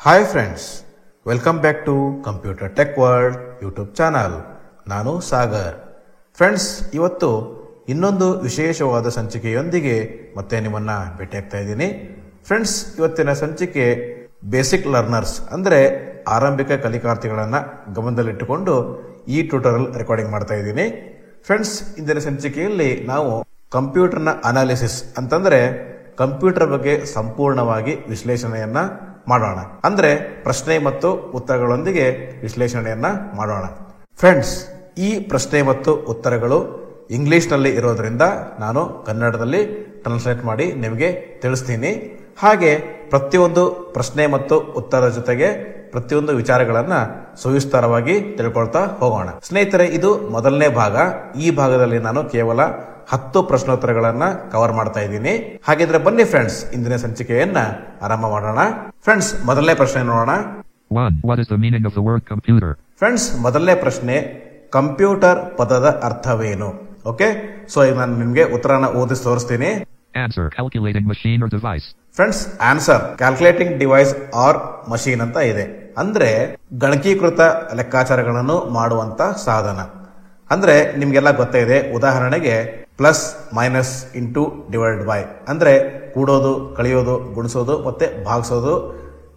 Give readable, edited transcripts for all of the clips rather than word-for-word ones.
Hi friends, welcome back to computer tech world YouTube channel. ನಾನು Sagar. Friends, ಇವತ್ತು ಇನ್ನೊಂದು ವಿಶೇಷವಾದ ಸಂಚಿಕೆಯೊಂದಿಗೆ ಮತ್ತೆ ನಿಮ್ಮನ್ನ ಭೇಟಿಯಾಗ್ತಾ ಇದ್ದೀನಿ. ಫ್ರೆಂಡ್ಸ್, ಇವತ್ತಿನ ಸಂಚಿಕೆ ಬೇಸಿಕ್ ಲರ್ನರ್ಸ್ ಅಂದರೆ ಆರಂಭಿಕ ಕಲಿಕಾರ್ಥಿಗಳನ್ನ ಗಮನದಲ್ಲಿಟ್ಟುಕೊಂಡು ಈ ಟ್ಯೂಟೋರಿಯಲ್ ರೆಕಾರ್ಡಿಂಗ್ ಮಾಡ್ತಾ ಇದ್ದೀನಿ. ಫ್ರೆಂಡ್ಸ್, ಇಂದಿನ ಸಂಚಿಕೆಯಲ್ಲಿ ನಾವು ಕಂಪ್ಯೂಟರ್ನ ಅನಾಲಿಸಿಸ್ ಅಂತಂದ್ರೆ ಕಂಪ್ಯೂಟರ್ ಬಗ್ಗೆ ಸಂಪೂರ್ಣವಾಗಿ ವಿಶ್ಲೇಷಣೆಯನ್ನ ಮಾಡೋಣ. ಅಂದ್ರೆ ಪ್ರಶ್ನೆ ಮತ್ತು ಉತ್ತರಗಳೊಂದಿಗೆ ವಿಶ್ಲೇಷಣೆಯನ್ನ ಮಾಡೋಣ. ಫ್ರೆಂಡ್ಸ್, ಈ ಪ್ರಶ್ನೆ ಮತ್ತು ಉತ್ತರಗಳು ಇಂಗ್ಲಿಷ್ ನಲ್ಲಿ ಇರೋದ್ರಿಂದ ನಾನು ಕನ್ನಡದಲ್ಲಿ ಟ್ರಾನ್ಸ್ಲೇಟ್ ಮಾಡಿ ನಿಮಗೆ ತಿಳಿಸ್ತೀನಿ. ಹಾಗೆ ಪ್ರತಿಯೊಂದು ಪ್ರಶ್ನೆ ಮತ್ತು ಉತ್ತರ ಜೊತೆಗೆ ಪ್ರತಿಯೊಂದು ವಿಚಾರಗಳನ್ನ ಸವಿಸ್ತಾರವಾಗಿ ತಿಳ್ಕೊಳ್ತಾ ಹೋಗೋಣ. ಸ್ನೇಹಿತರೆ, ಇದು ಮೊದಲನೇ ಭಾಗ. ಈ ಭಾಗದಲ್ಲಿ ನಾನು ಕೇವಲ 10 ಪ್ರಶ್ನೋತ್ತರಗಳನ್ನ ಕವರ್ ಮಾಡ್ತಾ ಇದ್ದೀನಿ. ಹಾಗಿದ್ರೆ ಬನ್ನಿ ಫ್ರೆಂಡ್ಸ್, ಇಂದಿನ ಸಂಚಿಕೆಯನ್ನ ಆರಂಭ ಮಾಡೋಣ. ಫ್ರೆಂಡ್ಸ್, ಮೊದಲನೇ ಪ್ರಶ್ನೆ ನೋಡೋಣ. What is the meaning of the word computer? Friends, ಮೊದಲನೇ ಪ್ರಶ್ನೆ, ಕಂಪ್ಯೂಟರ್ ಪದದ ಅರ್ಥವೇನು? ಓಕೆ, ಸೊ ಈಗ ನಾನು ನಿಮ್ಗೆ ಉತ್ತರನ ಓದಿಸಿ ತೋರಿಸ್ತೀನಿ. Answer: calculating machine or device. Friends, answer calculating device or machine ಅಂತ ಇದೆ. ಅಂದ್ರೆ ಗಣಕೀಕೃತ ಲೆಕ್ಕಾಚಾರಗಳನ್ನು ಮಾಡುವಂತ ಸಾಧನ. ಅಂದ್ರೆ ನಿಮ್ಗೆಲ್ಲ ಗೊತ್ತೇ ಇದೆ. ಉದಾಹರಣೆಗೆ plus minus into divide by ಅಂದ್ರೆ ಕೂಡೋದು, ಕಳೆಯೋದು, ಗುಣಿಸೋದು ಮತ್ತೆ ಭಾಗಿಸೋದು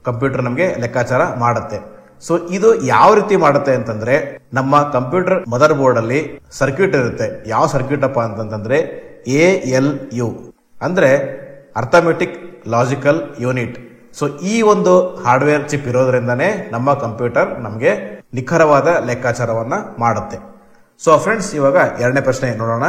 ಕಂಪ್ಯೂಟರ್ ನಮಗೆ ಲೆಕ್ಕಾಚಾರ ಮಾಡುತ್ತೆ. ಸೊ ಇದು ಯಾವ ರೀತಿ ಮಾಡುತ್ತೆ ಅಂತಂದ್ರೆ, ನಮ್ಮ ಕಂಪ್ಯೂಟರ್ ಮದರ್ ಬೋರ್ಡ್ ಅಲ್ಲಿ ಸರ್ಕ್ಯೂಟ್ ಇರುತ್ತೆ. ಯಾವ ಸರ್ಕ್ಯೂಟ್ ಅಪ್ಪ ಅಂತಂದ್ರೆ ALU ಅಂದ್ರೆ ಅರ್ಥಮೆಟಿಕ್ ಲಾಜಿಕಲ್ ಯೂನಿಟ್. ಸೊ ಈ ಒಂದು ಹಾರ್ಡ್ವೇರ್ ಚಿಪ್ ಇರೋದ್ರಿಂದಾನೇ ನಮ್ಮ ಕಂಪ್ಯೂಟರ್ ನಮಗೆ ನಿಖರವಾದ ಲೆಕ್ಕಾಚಾರವನ್ನ ಮಾಡುತ್ತೆ. ಸೊ ಫ್ರೆಂಡ್ಸ್, ಇವಾಗ ಎರಡನೇ ಪ್ರಶ್ನೆ ನೋಡೋಣ.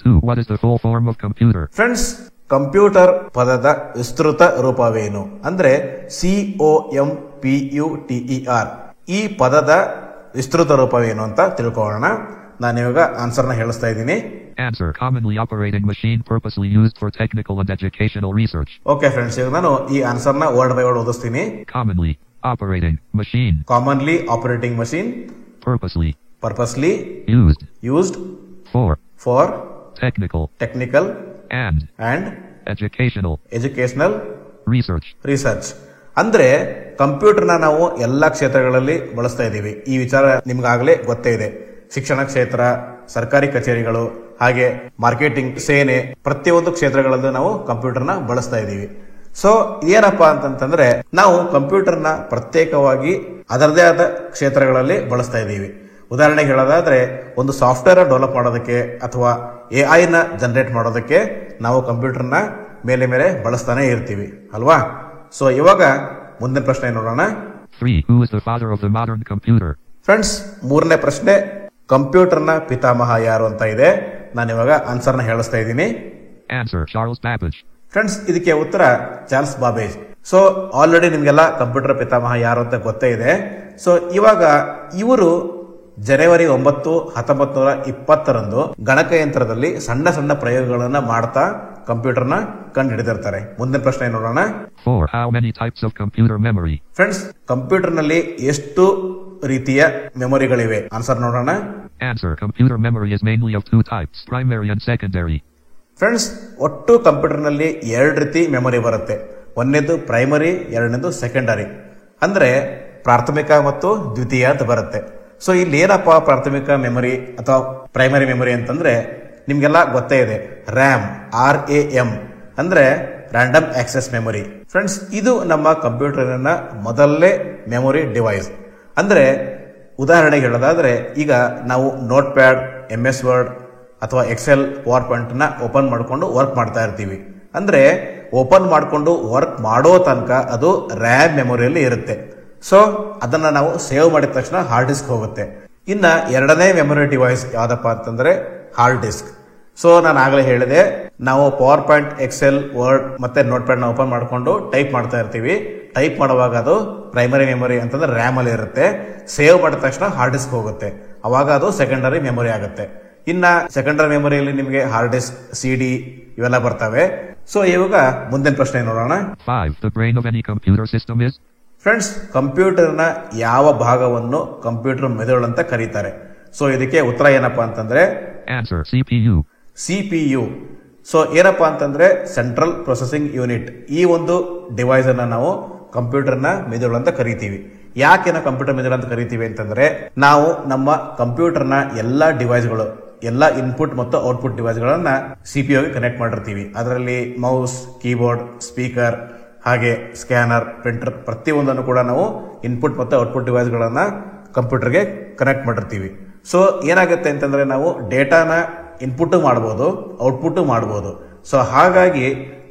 2. What is the full form of computer? Friends, computer ಪದದ ವಿಸ್ತೃತ ರೂಪವೇನು? ಅಂದ್ರೆ COMPUTER. ಈ ಪದದ ವಿಸ್ತೃತ ರೂಪವೇನು ಅಂತ ತಿಳ್ಕೊಳ್ಳೋಣ. ನಾನು ಇವಾಗ ಆನ್ಸರ್ನ ಹೇಳಿಸ್ತಾ ಇದ್ದೀನಿ. Answer: commonly operating machine purposely used for technical and educational research. Okay friends, ಇವಾಗ ನಾನು ಈ ಆನ್ಸರ್ನ ವರ್ಡ್ ಬೈ ವರ್ಡ್ ಓದಿಸ್ತೀನಿ. Commonly operating machine. Commonly operating machine. Purposely purposely used for technical and educational research. ಅಂದ್ರೆ ಕಂಪ್ಯೂಟರ್ನ ನಾವು ಎಲ್ಲಾ ಕ್ಷೇತ್ರಗಳಲ್ಲಿ ಬಳಸ್ತಾ ಇದ್ದೀವಿ. ಈ ವಿಚಾರ ನಿಮ್ಗಾಗಲೇ ಗೊತ್ತೇ ಇದೆ. ಶಿಕ್ಷಣ ಕ್ಷೇತ್ರ, ಸರ್ಕಾರಿ ಕಚೇರಿಗಳು, ಹಾಗೆ ಮಾರ್ಕೆಟಿಂಗ್, ಸೇನೆ, ಪ್ರತಿಯೊಂದು ಕ್ಷೇತ್ರಗಳಲ್ಲೂ ನಾವು ಕಂಪ್ಯೂಟರ್ನ ಬಳಸ್ತಾ ಇದ್ದೀವಿ. ಸೊ ಏನಪ್ಪಾ ಅಂತಂದ್ರೆ, ನಾವು ಕಂಪ್ಯೂಟರ್ನ ಪ್ರತ್ಯೇಕವಾಗಿ ಅದರದೇ ಆದ ಕ್ಷೇತ್ರಗಳಲ್ಲಿ ಬಳಸ್ತಾ ಇದ್ದೀವಿ. ಉದಾಹರಣೆಗೆ ಹೇಳೋದಾದ್ರೆ, ಒಂದು ಸಾಫ್ಟ್ವೇರ್ ಡೆವಲಪ್ ಮಾಡೋದಕ್ಕೆ ಅಥವಾ AI ನ ಜನರೇಟ್ ಮಾಡೋದಕ್ಕೆ ನಾವು ಕಂಪ್ಯೂಟರ್ನ ಮೇಲೆ ಬಳಸ್ತಾನೆ ಇರ್ತೀವಿ ಅಲ್ವಾ? ಸೊ ಇವಾಗ ಮುಂದಿನ ಪ್ರಶ್ನೆ ನೋಡೋಣ. 3. Who is the father of the modern computer? Friends, ಮೂರನೇ ಪ್ರಶ್ನೆ, ಕಂಪ್ಯೂಟರ್ನ ಪಿತಾಮಹ ಯಾರು ಅಂತ ಇದೆ. ನಾನು ಇವಾಗ ಆನ್ಸರ್ನ ಹೇಳಿಸ್ತಾ ಇದ್ದೀನಿ. Answer: Charles Babbage. ಫ್ರೆಂಡ್ಸ್, ಇದಕ್ಕೆ ಉತ್ತರ ಚಾರ್ಲ್ಸ್ ಬಾಬೇಜ್. ಸೊ ಆಲ್ರೆಡಿ ನಿಮ್ಗೆಲ್ಲ ಕಂಪ್ಯೂಟರ್ ಪಿತಾಮಹ ಯಾರು ಅಂತ ಗೊತ್ತೇ ಇದೆ. ಸೊ ಇವಾಗ ಇವರು ಜನವರಿ 9, 1920 ಗಣಕಯಂತ್ರದಲ್ಲಿ ಸಣ್ಣ ಸಣ್ಣ ಪ್ರಯೋಗಗಳನ್ನ ಮಾಡ್ತಾ ಕಂಪ್ಯೂಟರ್ನ ಕಂಡು ಹಿಡಿದಿರ್ತಾರೆ. ಮುಂದಿನ ಪ್ರಶ್ನೆ ನೋಡೋಣ. 4. How many types of computer memory? Friends, computer ನಲ್ಲಿ ಎಷ್ಟು ರೀತಿಯ ಮೆಮೊರಿಗಳಿವೆ? ಆನ್ಸರ್ ನೋಡೋಣ. Answer: computer memory is mainly of 2 types, primary and secondary. Friends, ಒಟ್ಟು ಕಂಪ್ಯೂಟರ್ ನಲ್ಲಿ 2 ರೀತಿ ಮೆಮೊರಿ ಬರುತ್ತೆ. ಒಂದನೇದು ಪ್ರೈಮರಿ, ಎರಡನೇದು ಸೆಕೆಂಡರಿ. ಅಂದ್ರೆ ಪ್ರಾಥಮಿಕ ಮತ್ತು ದ್ವಿತೀಯ ಅಂತ ಬರುತ್ತೆ. ಸೊ ಇಲ್ಲಿ ಏನಪ್ಪ ಪ್ರಾಥಮಿಕ ಮೆಮೊರಿ ಅಥವಾ ಪ್ರೈಮರಿ ಮೆಮೊರಿ ಅಂತಂದ್ರೆ, ನಿಮ್ಗೆಲ್ಲ ಗೊತ್ತೇ ಇದೆ. RAM ಅಂದ್ರೆ ರ್ಯಾಂಡಮ್ ಆಕ್ಸೆಸ್ ಮೆಮೊರಿ. ಫ್ರೆಂಡ್ಸ್, ಇದು ನಮ್ಮ ಕಂಪ್ಯೂಟರ್ನ ಮೊದಲನೇ ಮೆಮೊರಿ ಡಿವೈಸ್. ಅಂದ್ರೆ ಉದಾಹರಣೆಗೆ ಹೇಳೋದಾದ್ರೆ, ಈಗ ನಾವು ನೋಟ್ ಪ್ಯಾಡ್, MS ವರ್ಡ್ ಅಥವಾ ಎಕ್ಸೆಲ್, ಪವರ್ ಪಾಯಿಂಟ್ ನ ಓಪನ್ ಮಾಡಿಕೊಂಡು ವರ್ಕ್ ಮಾಡ್ತಾ ಇರ್ತೀವಿ. ಅಂದ್ರೆ ಓಪನ್ ಮಾಡಿಕೊಂಡು ವರ್ಕ್ ಮಾಡೋ ತನಕ ಅದು RAM ಮೆಮೊರಿಯಲ್ಲಿ ಇರುತ್ತೆ. ಸೊ ಅದನ್ನ ನಾವು ಸೇವ್ ಮಾಡಿದ ತಕ್ಷಣ ಹಾರ್ಡ್ ಡಿಸ್ಕ್ ಹೋಗುತ್ತೆ. ಇನ್ನ ಎರಡನೇ ಮೆಮೊರಿ ಡಿವೈಸ್ ಯಾವ್ದಪ್ಪ ಅಂತಂದ್ರೆ ಹಾರ್ಡ್ ಡಿಸ್ಕ್. ಸೊ ನಾನು ಆಗಲೇ ಹೇಳಿದೆ, ನಾವು ಪವರ್ ಪಾಯಿಂಟ್, ಎಕ್ಸೆಲ್, ವರ್ಡ್ ಮತ್ತೆ ನೋಟ್ ಪ್ಯಾಡ್ ನ ಓಪನ್ ಮಾಡಿಕೊಂಡು ಟೈಪ್ ಮಾಡ್ತಾ ಇರ್ತೀವಿ. ಟೈಪ್ ಮಾಡುವಾಗ ಅದು ಪ್ರೈಮರಿ ಮೆಮೊರಿ ಅಂತಂದ್ರೆ RAM ಅಲ್ಲಿ ಇರುತ್ತೆ. ಸೇವ್ ಮಾಡಿದ ತಕ್ಷಣ ಹಾರ್ಡ್ ಡಿಸ್ಕ್ ಹೋಗುತ್ತೆ. ಅವಾಗ ಅದು ಸೆಕೆಂಡರಿ ಮೆಮೊರಿ ಆಗುತ್ತೆ. ಇನ್ನ ಸೆಕೆಂಡರಿ ಮೆಮೊರಿಯಲ್ಲಿ ನಿಮಗೆ ಹಾರ್ಡ್ ಡಿಸ್ಕ್, CD ಇವೆಲ್ಲ ಬರ್ತವೆ. ಸೊ ಇವಾಗ ಮುಂದಿನ ಪ್ರಶ್ನೆ ನೋಡೋಣ. 5. The brain of any computer system is? Friends, ಕಂಪ್ಯೂಟರ್ನ ಯಾವ ಭಾಗವನ್ನು ಕಂಪ್ಯೂಟರ್ ಮೆದುಳು ಅಂತ ಕರೀತಾರೆ? ಸೊ ಇದಕ್ಕೆ ಉತ್ತರ ಏನಪ್ಪಾ ಅಂತಂದ್ರೆ Answer: CPU. ಸೊ ಏನಪ್ಪಾ ಅಂತಂದ್ರೆ ಸೆಂಟ್ರಲ್ ಪ್ರೊಸೆಸಿಂಗ್ ಯೂನಿಟ್. ಈ ಒಂದು ಡಿವೈಸ್ ಅನ್ನ ನಾವು ಕಂಪ್ಯೂಟರ್ನ ಮೆದುಳು ಅಂತ ಕರಿತೀವಿ. ಯಾಕೆ ನಾವು ಕಂಪ್ಯೂಟರ್ ಮೆದುಳು ಅಂತ ಕರಿತೀವಿ ಅಂತಂದ್ರೆ, ನಾವು ನಮ್ಮ ಕಂಪ್ಯೂಟರ್ನ ಎಲ್ಲಾ ಡಿವೈಸ್ಗಳು, ಎಲ್ಲಾ ಇನ್ಪುಟ್ ಮತ್ತು ಔಟ್ಪುಟ್ ಡಿವೈಸ್ಗಳನ್ನ ಸಿಪಿಯುಗೆ ಕನೆಕ್ಟ್ ಮಾಡಿರ್ತೀವಿ. ಅದರಲ್ಲಿ ಮೌಸ್, ಕೀಬೋರ್ಡ್, ಸ್ಪೀಕರ್, ಹಾಗೆ ಸ್ಕ್ಯಾನರ್, ಪ್ರಿಂಟರ್ ಪ್ರತಿಯೊಂದನ್ನು ಕೂಡ ನಾವು ಇನ್ಪುಟ್ ಮತ್ತು ಔಟ್ಪುಟ್ ಡಿವೈಸ್ಗಳನ್ನ ಕಂಪ್ಯೂಟರ್ಗೆ ಕನೆಕ್ಟ್ ಮಾಡಿರ್ತೀವಿ. ಸೊ ಏನಾಗುತ್ತೆ ಅಂತಂದ್ರೆ, ನಾವು ಡೇಟಾನ ಇನ್ಪುಟ್ ಮಾಡಬಹುದು, ಔಟ್ಪುಟ್ ಮಾಡಬಹುದು. ಸೊ ಹಾಗಾಗಿ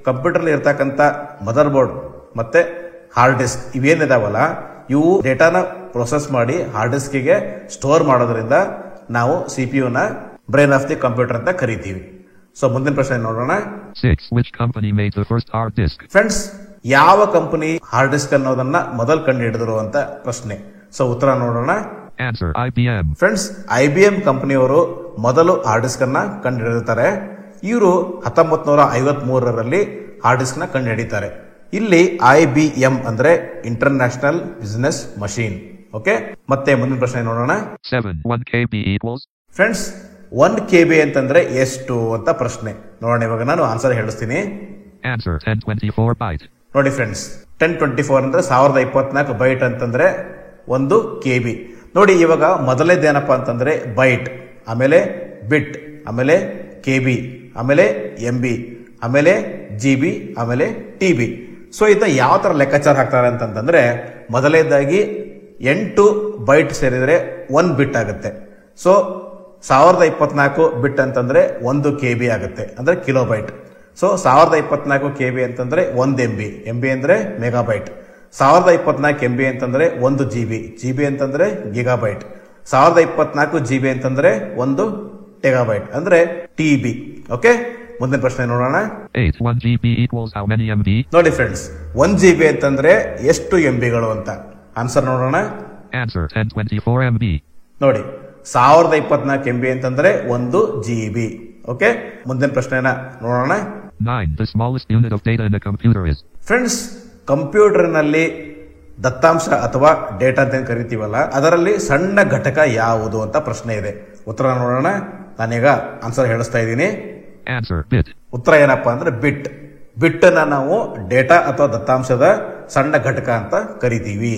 ಕಂಪ್ಯೂಟರ್ ಇರ್ತಕ್ಕಂಥ ಮದರ್ ಬೋರ್ಡ್ ಮತ್ತೆ ಹಾರ್ಡ್ ಡಿಸ್ಕ್ ಇವೇನಿದಾವಲ್ಲ, ಇವು ಡೇಟಾನ ಪ್ರೊಸೆಸ್ ಮಾಡಿ ಹಾರ್ಡ್ ಡಿಸ್ಕ್ಗೆ ಸ್ಟೋರ್ ಮಾಡೋದ್ರಿಂದ ನಾವು ಸಿಪಿಯುನ ಬ್ರೈನ್ ಆಫ್ ದಿ ಕಂಪ್ಯೂಟರ್ ಅಂತ ಕರಿತೀವಿ. ಸೊ ಮುಂದಿನ ಪ್ರಶ್ನೆ ನೋಡೋಣ. 6. Which company made the first hard disk? Friends, ಯಾವ ಕಂಪನಿ ಹಾರ್ಡ್ ಡಿಸ್ಕ್ ಅನ್ನೋದನ್ನ ಮೊದಲು ಕಂಡು ಹಿಡಿದ್ರು ಅಂತ ಪ್ರಶ್ನೆ. ಸೊ ಉತ್ತರ ನೋಡೋಣ. Answer: IBM. ಫ್ರೆಂಡ್ಸ್, IBM ಕಂಪನಿಯವರು ಮೊದಲು ಹಾರ್ಡ್ ಡಿಸ್ಕ್ ಅನ್ನ ಕಂಡು ಹಿಡಿದಿರ್ತಾರೆ. ಇವರು 1953ರಲ್ಲಿ ಹಾರ್ಡ್ ಡಿಸ್ಕ್ ನ ಕಂಡು ಹಿಡಿತಾರೆ. ಇಲ್ಲಿ IBM ಅಂದ್ರೆ ಇಂಟರ್ನ್ಯಾಷನಲ್ ಬಿಸಿನೆಸ್ ಮಷೀನ್. ಓಕೆ, ಮತ್ತೆ ಮುಂದಿನ ಪ್ರಶ್ನೆ ನೋಡೋಣ. 7. 1 KB equals? ಫ್ರೆಂಡ್ಸ್, 1 KB ಅಂತಂದ್ರೆ ಎಷ್ಟು ಅಂತ ಪ್ರಶ್ನೆ. ನೋಡೋಣ, ಇವಾಗ ನಾನು ಆನ್ಸರ್ ಹೇಳಿಸ್ತೀನಿ. Answer: 1024 byte. ನೋಡಿ ಫ್ರೆಂಡ್ಸ್, 1024 ಅಂದ್ರೆ 1024 ಬೈಟ್ ಅಂತಂದ್ರೆ 1 KB. ನೋಡಿ, ಇವಾಗ ಮೊದಲೇದೇನಪ್ಪ ಅಂತಂದ್ರೆ ಬೈಟ್, ಆಮೇಲೆ ಬಿಟ್, ಆಮೇಲೆ KB, ಆಮೇಲೆ MB, ಆಮೇಲೆ GB, ಆಮೇಲೆ TB. ಸೊ ಇದನ್ನ ಯಾವ ತರ ಲೆಕ್ಕಾಚಾರ ಹಾಕ್ತಾರೆ ಅಂತಂದ್ರೆ, ಮೊದಲೇದಾಗಿ 8 ಬೈಟ್ ಸೇರಿದ್ರೆ 1 ಬಿಟ್ ಆಗುತ್ತೆ. ಸೊ 1024 ಬಿಟ್ ಅಂತಂದ್ರೆ 1 KB ಆಗುತ್ತೆ, ಅಂದ್ರೆ ಕಿಲೋಬೈಟ್. ಸೊ 1024 KB ಅಂತಂದ್ರೆ 1 MB ಅಂದ್ರೆ ಮೆಗಾಬೈಟ್. 1024 MB ಅಂತಂದ್ರೆ 1 GB ಅಂತಂದ್ರೆ ಗಿಗಾಬೈಟ್. 1024 GB ಅಂತಂದ್ರೆ 1 ಟೆಗಾಬೈಟ್ ಅಂದ್ರೆ TB. ಓಕೆ, ಮುಂದಿನ ಪ್ರಶ್ನೆ ನೋಡೋಣ. 8. 1 GB equals how many MB? ನೋಡಿ ಫ್ರೆಂಡ್ಸ್, 1 GB ಅಂತಂದ್ರೆ ಎಷ್ಟು MBಗಳು ಅಂತ ಆನ್ಸರ್ ನೋಡೋಣ. Answer: 1024 MB. ನೋಡಿ, 1024 MB ಅಂತಂದ್ರೆ 1 GB. ಓಕೆ, ಮುಂದಿನ ಪ್ರಶ್ನೆನ ನೋಡೋಣ. 9. The smallest unit of data in a computer is? Friends, ಕಂಪ್ಯೂಟರ್ನಲ್ಲಿ ದತ್ತಾಂಶ ಅಥವಾ ಡೇಟಾ ಅಂತ ಕರಿತೀವಲ್ಲ, ಅದರಲ್ಲಿ ಸಣ್ಣ ಘಟಕ ಯಾವುದು ಅಂತ ಪ್ರಶ್ನೆ ಇದೆ. ಉತ್ತರ ನೋಡೋಣ. ನಾನೀಗ ಆನ್ಸರ್ ಹೇಳಿಸ್ತಾ ಇದ್ದೀನಿ. Answer: bit. ಉತ್ತರ ಏನಪ್ಪಾ ಅಂದ್ರೆ ಬಿಟ್. ಬಿಟ್ ಅನ್ನ ನಾವು ಡೇಟಾ ಅಥವಾ ದತ್ತಾಂಶದ ಸಣ್ಣ ಘಟಕ ಅಂತ ಕರಿತೀವಿ.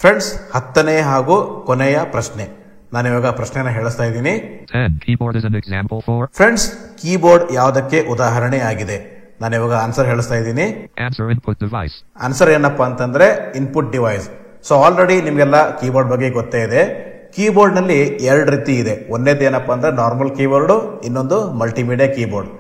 ಫ್ರೆಂಡ್ಸ್, 10ನೇ ಹಾಗೂ ಕೊನೆಯ ಪ್ರಶ್ನೆ. ನಾನು ಇವಾಗ ಪ್ರಶ್ನೆನ ಹೇಳಿಸ್ತಾ ಇದ್ದೀನಿ. 10. Keyboard is an example for? Friends, keyboard ಯಾವುದಕ್ಕೆ ಉದಾಹರಣೆ ಆಗಿದೆ? ನಾನು ಇವಾಗ ಆನ್ಸರ್ ಹೇಳಿಸ್ತಾ ಇದ್ದೀನಿ. Answer: input device. ಆನ್ಸರ್ ಏನಪ್ಪಾ ಅಂತಂದ್ರೆ ಇನ್ಪುಟ್ ಡಿವೈಸ್. ಸೊ ಆಲ್ರೆಡಿ ನಿಮ್ಗೆಲ್ಲ ಕೀಬೋರ್ಡ್ ಬಗ್ಗೆ ಗೊತ್ತೇ ಇದೆ. ಕೀಬೋರ್ಡ್ ನಲ್ಲಿ 2 ರೀತಿ ಇದೆ. ಒಂದೇದು ಏನಪ್ಪಾ ಅಂದ್ರೆ ನಾರ್ಮಲ್ ಕೀಬೋರ್ಡ್, ಇನ್ನೊಂದು ಮಲ್ಟಿಮೀಡಿಯಾ ಕೀಬೋರ್ಡ್.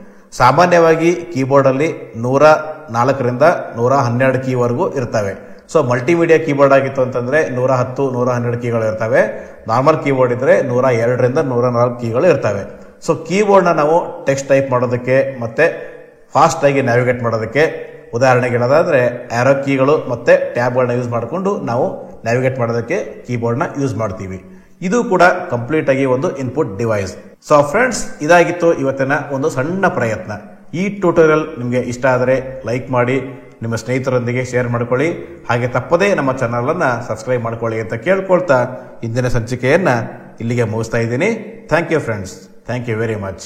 ಸಾಮಾನ್ಯವಾಗಿ ಕೀಬೋರ್ಡ್ ಅಲ್ಲಿ 104ರಿಂದ 112 ಕೀವರೆಗೂ ಇರ್ತವೆ. ಸೊ ಮಲ್ಟಿಮೀಡಿಯಾ ಕೀಬೋರ್ಡ್ ಆಗಿತ್ತು ಅಂತಂದ್ರೆ 110, 112 ಕೀಗಳು ಇರ್ತವೆ. ನಾರ್ಮಲ್ ಕೀಬೋರ್ಡ್ ಇದ್ರೆ 102ರಿಂದ 104 ಕೀಗಳು ಇರ್ತವೆ. ಸೊ ಕೀಬೋರ್ಡ್ ನ ನಾವು ಟೆಕ್ಸ್ಟ್ ಟೈಪ್ ಮಾಡೋದಕ್ಕೆ ಮತ್ತೆ ಫಾಸ್ಟ್ ಆಗಿ ನ್ಯಾವಿಗೇಟ್ ಮಾಡೋದಕ್ಕೆ ಉದಾಹರಣೆಗೆ ಹೇಳೋದಾದ್ರೆ ಆರೋ ಕೀಗಳು ಮತ್ತೆ ಟ್ಯಾಬ್ಗಳನ್ನ ಯೂಸ್ ಮಾಡಿಕೊಂಡು ನಾವು ನ್ಯಾವಿಗೇಟ್ ಮಾಡೋದಕ್ಕೆ ಕೀಬೋರ್ಡ್ ನ ಯೂಸ್ ಮಾಡ್ತೀವಿ. ಇದು ಕೂಡ ಕಂಪ್ಲೀಟ್ ಆಗಿ ಒಂದು ಇನ್ಪುಟ್ ಡಿವೈಸ್. ಸೊ ಫ್ರೆಂಡ್ಸ್, ಇದಾಗಿತ್ತು ಇವತ್ತಿನ ಒಂದು ಸಣ್ಣ ಪ್ರಯತ್ನ. ಈ ಟ್ಯೂಟೋರಿಯಲ್ ನಿಮಗೆ ಇಷ್ಟ ಆದರೆ ಲೈಕ್ ಮಾಡಿ, ನಿಮ್ಮ ಸ್ನೇಹಿತರೊಂದಿಗೆ ಶೇರ್ ಮಾಡ್ಕೊಳ್ಳಿ, ಹಾಗೆ ತಪ್ಪದೇ ನಮ್ಮ ಚಾನಲ್ ಅನ್ನ ಸಬ್ಸ್ಕ್ರೈಬ್ ಮಾಡ್ಕೊಳ್ಳಿ ಅಂತ ಕೇಳ್ಕೊಳ್ತಾ ಇಂದಿನ ಸಂಚಿಕೆಯನ್ನ ಇಲ್ಲಿಗೆ ಮುಗಿಸ್ತಾ ಇದ್ದೀನಿ. Thank you friends, thank you very much.